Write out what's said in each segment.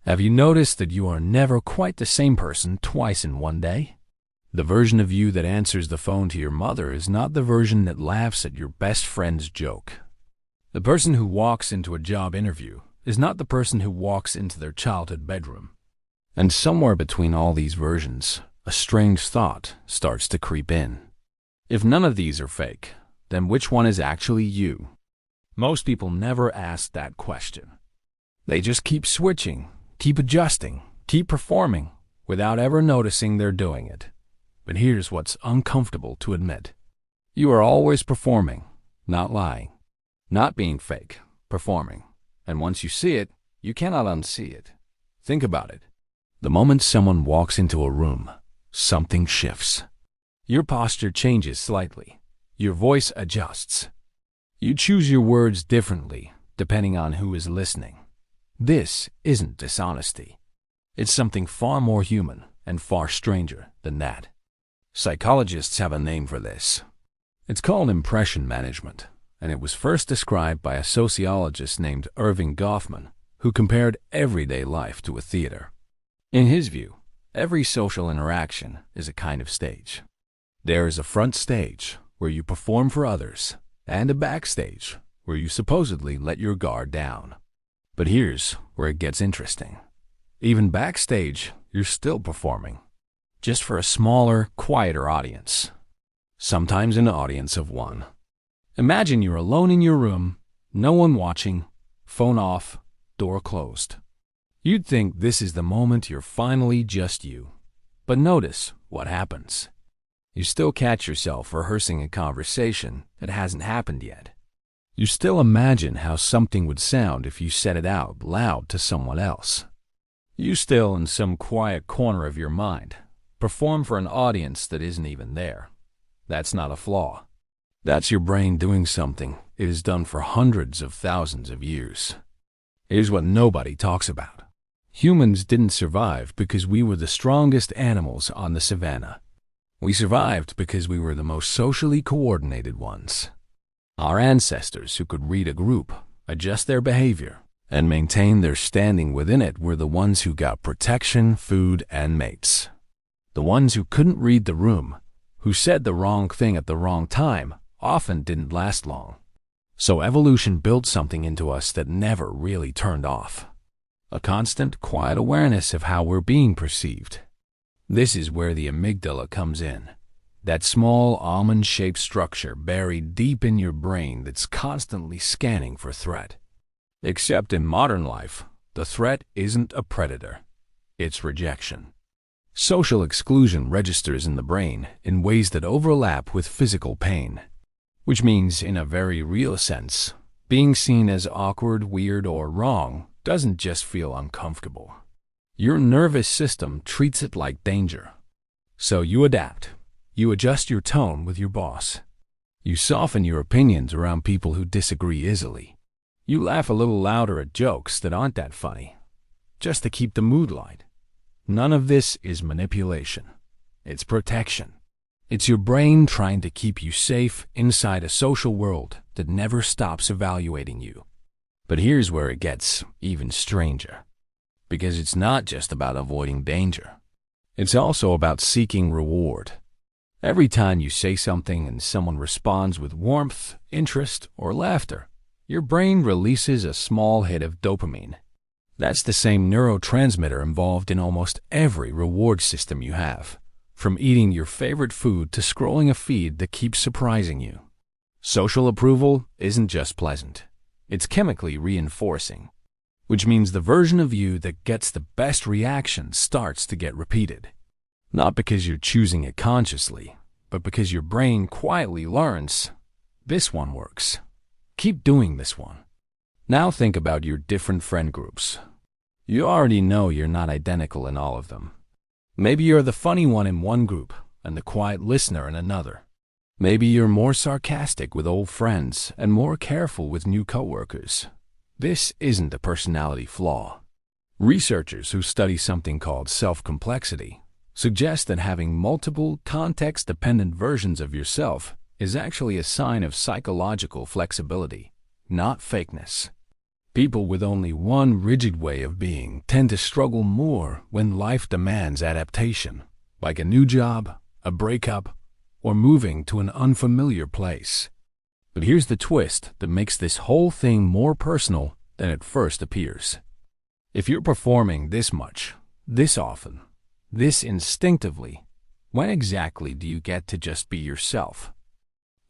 Have you noticed that you are never quite the same person twice in one day? The version of you that answers the phone to your mother is not the version that laughs at your best friend's joke. The person who walks into a job interview is not the person who walks into their childhood bedroom. And somewhere between all these versions, a strange thought starts to creep in. If none of these are fake, then which one is actually you? Most people never ask that question. They just keep switching, keep adjusting, keep performing, without ever noticing they're doing it. But here's what's uncomfortable to admit. You are always performing, not lying, not being fake, performing. And once you see it, you cannot unsee it. Think about it. The moment someone walks into a room, something shifts. Your posture changes slightly. Your voice adjusts. You choose your words differently, depending on who is listening. This isn't dishonesty. It's something far more human and far stranger than that. Psychologists have a name for this. It's called impression management, and it was first described by a sociologist named Erving Goffman, who compared everyday life to a theater. In his view, every social interaction is a kind of stage. There is a front stage, where you perform for others, and a backstage, where you supposedly let your guard down. But here's where it gets interesting. Even backstage, you're still performing. Just for a smaller, quieter audience. Sometimes an audience of one. Imagine you're alone in your room, no one watching, phone off, door closed. You'd think this is the moment you're finally just you. But notice what happens. You still catch yourself rehearsing a conversation that hasn't happened yet. You still imagine how something would sound if you said it out loud to someone else. You still, in some quiet corner of your mind, perform for an audience that isn't even there. That's not a flaw. That's your brain doing something it has done for hundreds of thousands of years. Here's what nobody talks about. Humans didn't survive because we were the strongest animals on the savannah. We survived because we were the most socially coordinated ones. Our ancestors who could read a group, adjust their behavior, and maintain their standing within it were the ones who got protection, food, and mates. The ones who couldn't read the room, who said the wrong thing at the wrong time, often didn't last long. So evolution built something into us that never really turned off. A constant, quiet awareness of how we're being perceived. This is where the amygdala comes in. That small almond-shaped structure buried deep in your brain that's constantly scanning for threat. Except in modern life, the threat isn't a predator. It's rejection. Social exclusion registers in the brain in ways that overlap with physical pain, which means, in a very real sense, being seen as awkward, weird, or wrong doesn't just feel uncomfortable. Your nervous system treats it like danger. So you adapt. You adjust your tone with your boss. You soften your opinions around people who disagree easily. You laugh a little louder at jokes that aren't that funny, just to keep the mood light. None of this is manipulation. It's protection. It's your brain trying to keep you safe inside a social world that never stops evaluating you. But here's where it gets even stranger. Because it's not just about avoiding danger. It's also about seeking reward. Every time you say something and someone responds with warmth, interest, or laughter, your brain releases a small hit of dopamine. That's the same neurotransmitter involved in almost every reward system you have, from eating your favorite food to scrolling a feed that keeps surprising you. Social approval isn't just pleasant. It's chemically reinforcing, which means the version of you that gets the best reaction starts to get repeated. Not because you're choosing it consciously, but because your brain quietly learns, this one works. Keep doing this one. Now think about your different friend groups. You already know you're not identical in all of them. Maybe you're the funny one in one group and the quiet listener in another. Maybe you're more sarcastic with old friends and more careful with new coworkers. This isn't a personality flaw. Researchers who study something called self-complexity suggest that having multiple context-dependent versions of yourself is actually a sign of psychological flexibility, not fakeness. People with only one rigid way of being tend to struggle more when life demands adaptation, like a new job, a breakup, or moving to an unfamiliar place. But here's the twist that makes this whole thing more personal than it first appears. If you're performing this much, this often, this instinctively, when exactly do you get to just be yourself?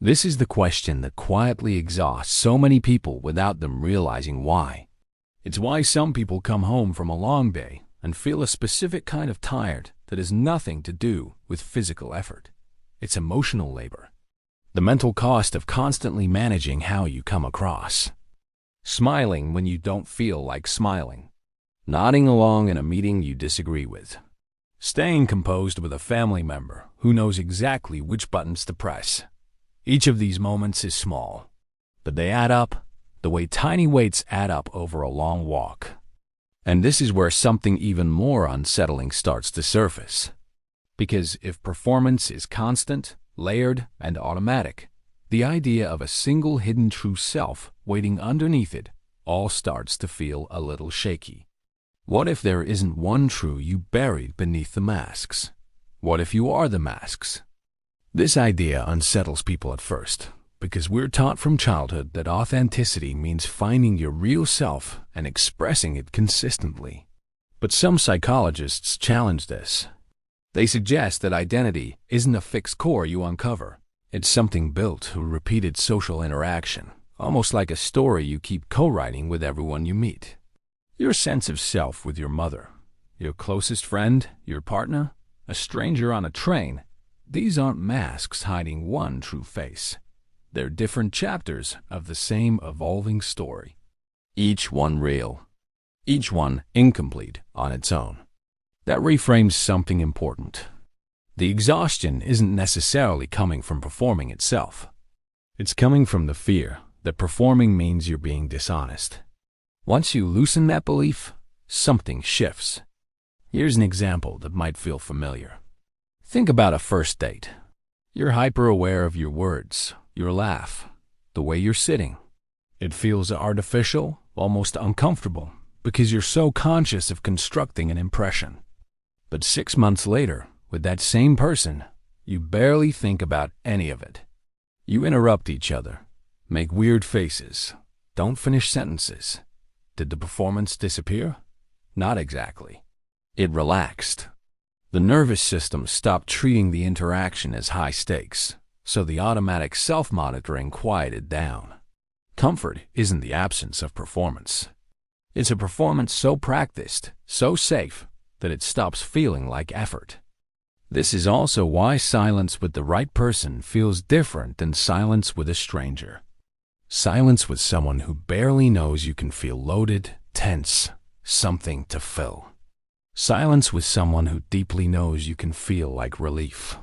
This is the question that quietly exhausts so many people without them realizing why. It's why some people come home from a long day and feel a specific kind of tired that has nothing to do with physical effort. It's emotional labor. The mental cost of constantly managing how you come across. Smiling when you don't feel like smiling. Nodding along in a meeting you disagree with. Staying composed with a family member who knows exactly which buttons to press. Each of these moments is small, but they add up the way tiny weights add up over a long walk. And this is where something even more unsettling starts to surface. Because if performance is constant, layered, and automatic, the idea of a single hidden true self waiting underneath it all starts to feel a little shaky. What if there isn't one true you buried beneath the masks? What if you are the masks? This idea unsettles people at first, because we're taught from childhood that authenticity means finding your real self and expressing it consistently. But some psychologists challenge this. They suggest that identity isn't a fixed core you uncover. It's something built through repeated social interaction, almost like a story you keep co-writing with everyone you meet. Your sense of self with your mother, your closest friend, your partner, a stranger on a train, these aren't masks hiding one true face. They're different chapters of the same evolving story. Each one real, each one incomplete on its own. That reframes something important. The exhaustion isn't necessarily coming from performing itself. It's coming from the fear that performing means you're being dishonest. Once you loosen that belief, something shifts. Here's an example that might feel familiar. Think about a first date. You're hyper-aware of your words, your laugh, the way you're sitting. It feels artificial, almost uncomfortable, because you're so conscious of constructing an impression. But 6 months later, with that same person, you barely think about any of it. You interrupt each other, make weird faces, don't finish sentences. Did the performance disappear? Not exactly. It relaxed. The nervous system stopped treating the interaction as high stakes, so the automatic self-monitoring quieted down. Comfort isn't the absence of performance. It's a performance so practiced, so safe, that it stops feeling like effort. This is also why silence with the right person feels different than silence with a stranger. Silence with someone who barely knows you can feel loaded, tense, something to fill. Silence with someone who deeply knows you can feel like relief.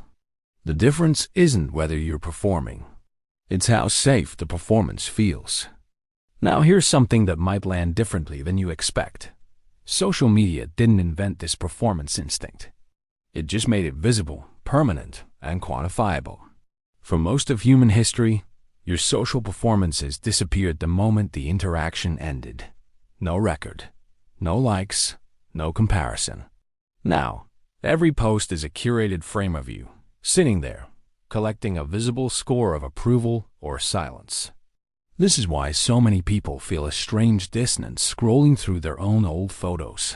The difference isn't whether you're performing. It's how safe the performance feels. Now here's something that might land differently than you expect. Social media didn't invent this performance instinct. It just made it visible, permanent, and quantifiable. For most of human history, your social performances disappeared the moment the interaction ended. No record, no likes, no comparison. Now, every post is a curated frame of you, sitting there, collecting a visible score of approval or silence. This is why so many people feel a strange dissonance scrolling through their own old photos.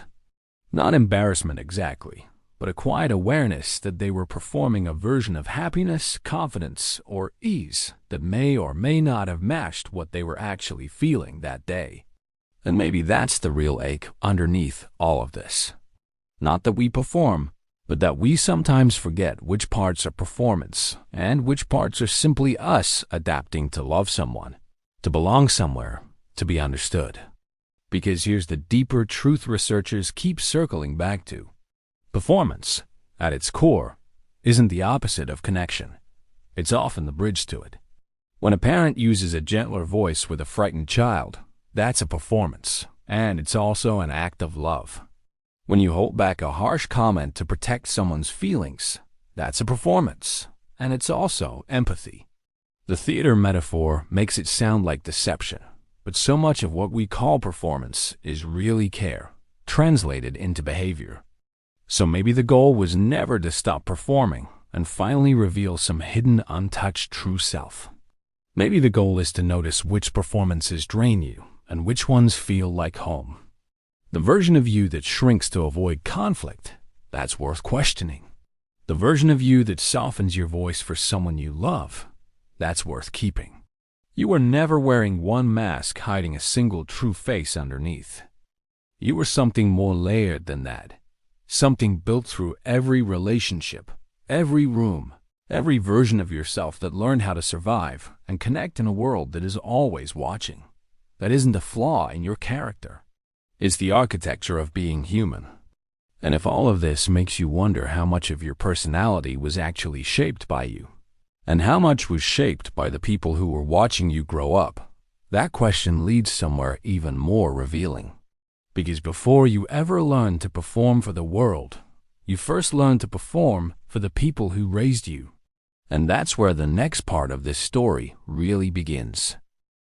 Not embarrassment exactly, but a quiet awareness that they were performing a version of happiness, confidence, or ease that may or may not have matched what they were actually feeling that day. And maybe that's the real ache underneath all of this. Not that we perform, but that we sometimes forget which parts are performance and which parts are simply us adapting to love someone, to belong somewhere, to be understood. Because here's the deeper truth researchers keep circling back to. Performance, at its core, isn't the opposite of connection. It's often the bridge to it. When a parent uses a gentler voice with a frightened child, that's a performance, and it's also an act of love. When you hold back a harsh comment to protect someone's feelings, that's a performance, and it's also empathy. The theater metaphor makes it sound like deception, But so much of what we call performance is really care, translated into behavior. So maybe the goal was never to stop performing and finally reveal some hidden, untouched true self. Maybe the goal is to notice which performances drain you and which ones feel like home. The version of you that shrinks to avoid conflict, that's worth questioning. The version of you that softens your voice for someone you love, that's worth keeping. You were never wearing one mask hiding a single true face underneath. You were something more layered than that. Something built through every relationship, every room, every version of yourself that learned how to survive and connect in a world that is always watching. That isn't a flaw in your character. It's the architecture of being human. And if all of this makes you wonder how much of your personality was actually shaped by you, and how much was shaped by the people who were watching you grow up, that question leads somewhere even more revealing. Because before you ever learn to perform for the world, you first learn to perform for the people who raised you. And that's where the next part of this story really begins.